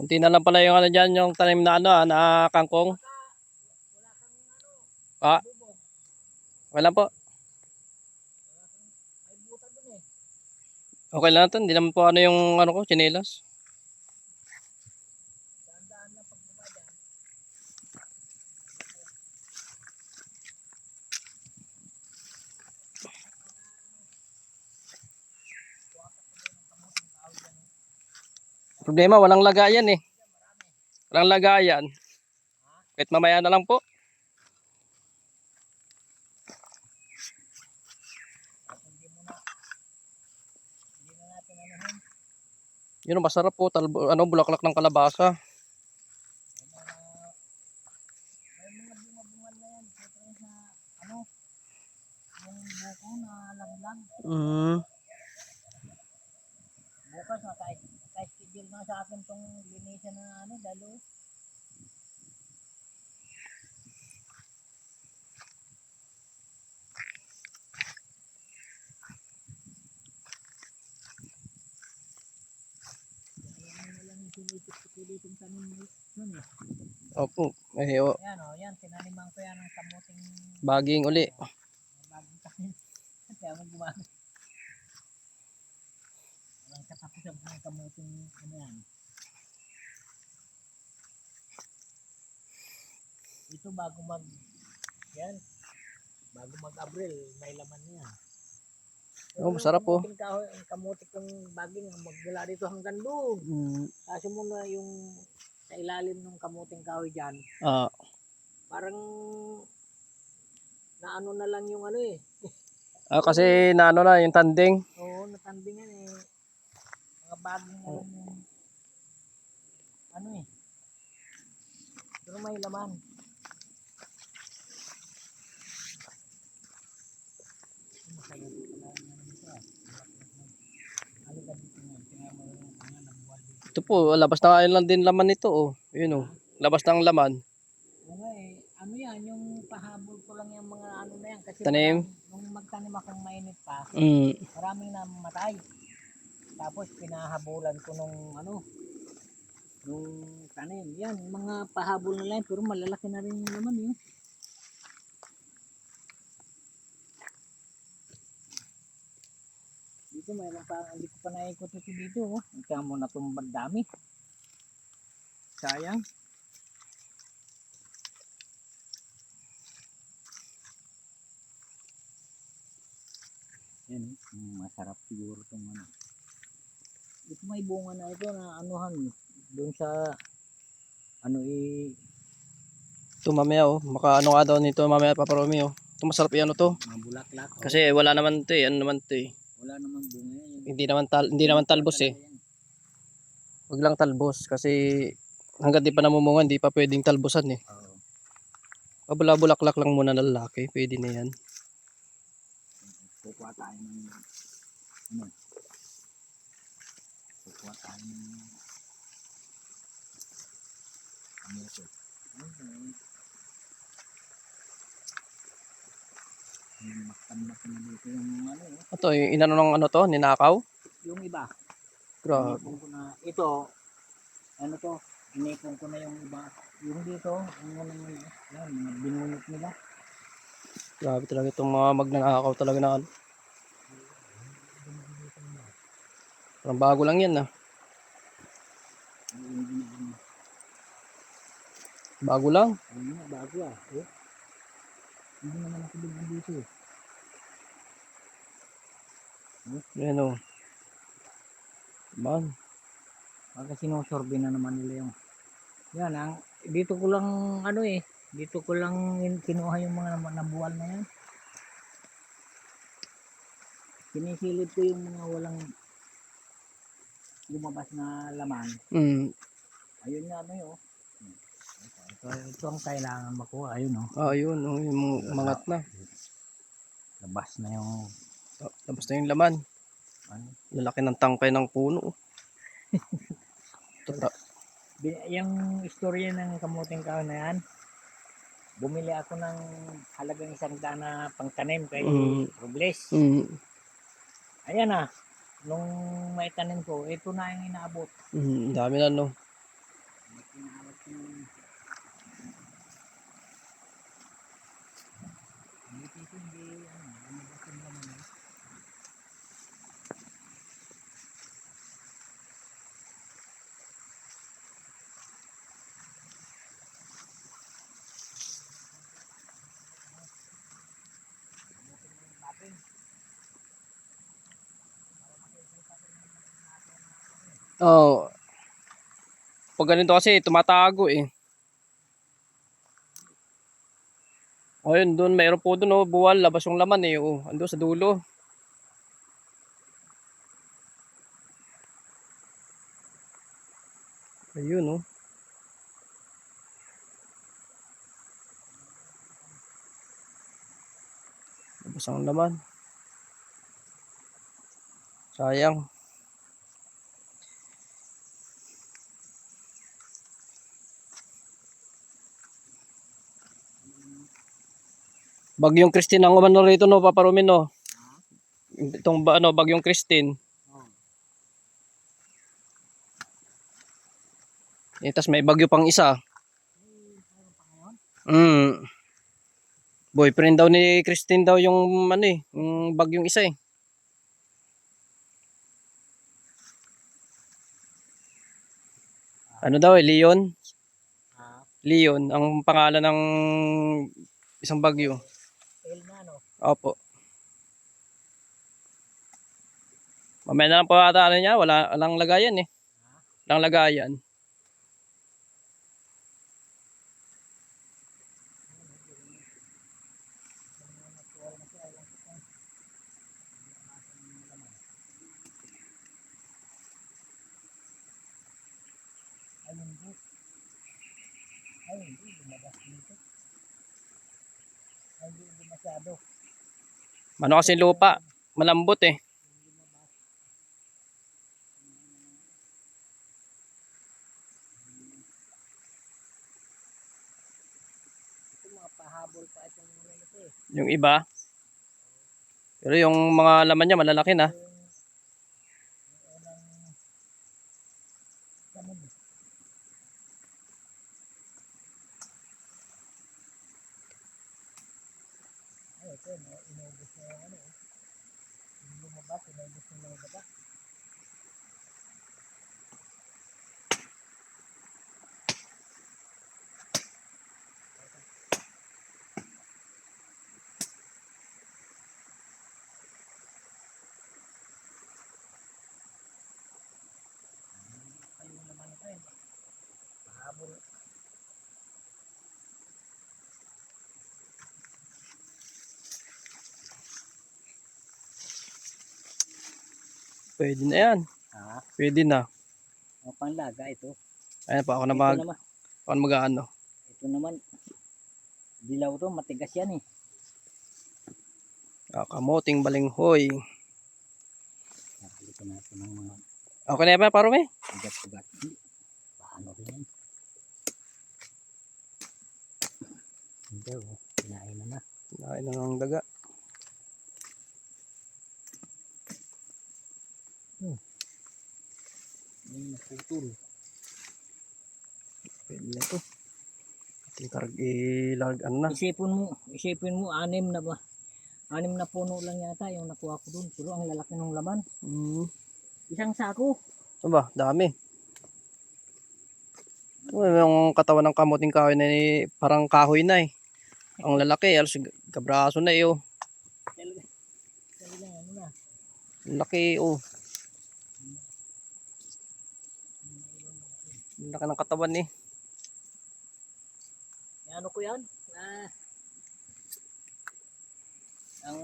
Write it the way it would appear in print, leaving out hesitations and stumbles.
Kunti na lang pala yung ano dyan, yung tanim na ano na kangkong. Ah, wala po. Okay lang ito, hindi naman po ano yung ano ko, tsinelas. Problema, walang lagayan eh. Walang lagayan. Kahit mamaya na lang po. Yun ang masarap po, ano, bulaklak ng kalabasa. May mga bunga-bungan na yan. Siyempre sa ano, yung buko na laglag. Bukas na schedule na sa akin tong linisan na ano, dalo. Sinisip-sipilising tanim nun eh. Opo, eh, oh, Yan o, yan, tinaniman ko yan ng kamuting baging uli. bagong tanim. Kaya mo gumamit. Walang katapusan ng kamuting ano yan. Ito bago yan, bago mag-Abril, may laman niya. Oh, masarap po. Ang kamuti kong baging magmula dito hanggang doon. Kasi muna yung sa ilalim ng kamuting kahoy dyan, parang naano na lang yung ano eh. Kasi naano na yung tanding. Oo, natandingan eh. Mga baging na lang yung ano eh. Pero may laman. Ito po, labas na ngayon lang din laman nito. Oh. Yun oh, labas ng laman. Oo eh, ano yan, yung pahabol ko lang yung mga ano na yan. Kasi Tanim. nung magtanim akong mainit pa, Mm. maraming namatay. Tapos pinahabulan ko nung ano, nung tanim. Yan, mga pahabol na lang, pero malalaki na rin naman yun. Dito mayroon pa, hindi ko pa naikot ito dito. Oh. Ika mo natumbad dami. Sayang. Yan, masarap siguro itong ano. Ito may bunga na ito na anuhan doon sa ano Ito mamaya oh, maka ano nga daw nito mamaya paparami oh. Ito masarap yan to. Bulaklak. Kasi wala naman to eh, ano naman to eh. Wala namang bunga yan. Hindi naman talbos eh. Wag lang talbos kasi hangga't di pa namumunga, hindi pa pwedeng talbusan eh. Pabula-bulaklak lang muna na lalaki, pwede na yan. Kukuha tayo ng ano? Kukuha tayo ng amote. Maktan-maktan na dito yung ano eh. Ito, yung inano ng ano to, ninakaw? Yung iba. Grabe. Inipon ko na, ito, ano to, inipon ko na yung iba. Yung dito, yung ano yun, yan, mga binunot nila. Grabe talaga itong mga magnanakaw talaga na ano. Parang bago lang yan ah. Bago lang. Ano na, bago ah. Eh? Hindi naman ako bilhin dito eh. Yan o. Man. Baka sinusorbe na naman nila yung, yan ang, dito ko lang ano eh, dito ko lang kinuha yung mga nabuwal na yan. Sinisilid ko yung mga walang lumabas na laman. Ayun nga ano yun. Ito ang kailangan makuha. Ayun o. Ayun o, yung mangat na. Labas na yung Labas na yung laman. ano? Lalaki ng tangkay ng puno. Yung istorya ng kamuting kahoy na yan, bumili ako ng halagang 100 na pangtanim kay Robles. Ayan na, nung may tanim ko, ito na yung inaabot. Dami na no. Oh, pag ganito kasi tumatago eh. Ayun, doon mayroon po doon oh, buwal, labas yung laman eh. Oh, ando sa dulo. Ayun oh. Labas ang laman. Sayang. Bagyong Christine ang umano rito no, paparumin no. Itong ano, Bagyong Christine. Oh. Eh, tas may bagyo pang isa. Meron pa ngayon? Boyfriend daw ni Christine daw yung ano eh, yung bagyong isa eh. Ano daw eh, Leon? Ah, Leon, ang pangalan ng isang bagyo. El na no. Opo. Mamaya na lang po ata ano niya, walang lagayan eh. Walang lagayan. Ayun po. Ay, hindi lumabas dito. Ay, hindi masyado. Ano kasi lupa, malambot eh. Lumabas. Ito mga pahabol pa itong ano nito eh. Yung iba. Pero yung mga laman niya malalaki na. Yung unang tanim. Ay, ito, no, inubos na yung ano eh. Yung lumabas, inubos na yung baba. Ayun naman ito eh. Pahabol. Pwede na yan. Ah, Pwede na. ang panlaga ito. Ayan pa ako na Ito naman, mag-ano. ito naman. Dilaw to, matigas yan eh. Kamuting balinghoy. Nakalitan natin ng mga Okay na ba, parume? ugat-ugat. Paano rin yan? Hindi oh, kinain na na. Kinain na ng daga. May naputol. Pwede na ito. Ating ano na. Isipin mo, anim na ba? Anim na puno lang yata yung nakuha ko dun. Pero ang lalaki ng laman. Isang sako. Ano ba? Dami. Yung katawan ng kamuting kahoy na parang kahoy na eh. Ang lalaki, alos kabraso na eh oh. Talagang ano na. Ang laki oh. Ang laki ng katawan eh. Ano ko yan? Ang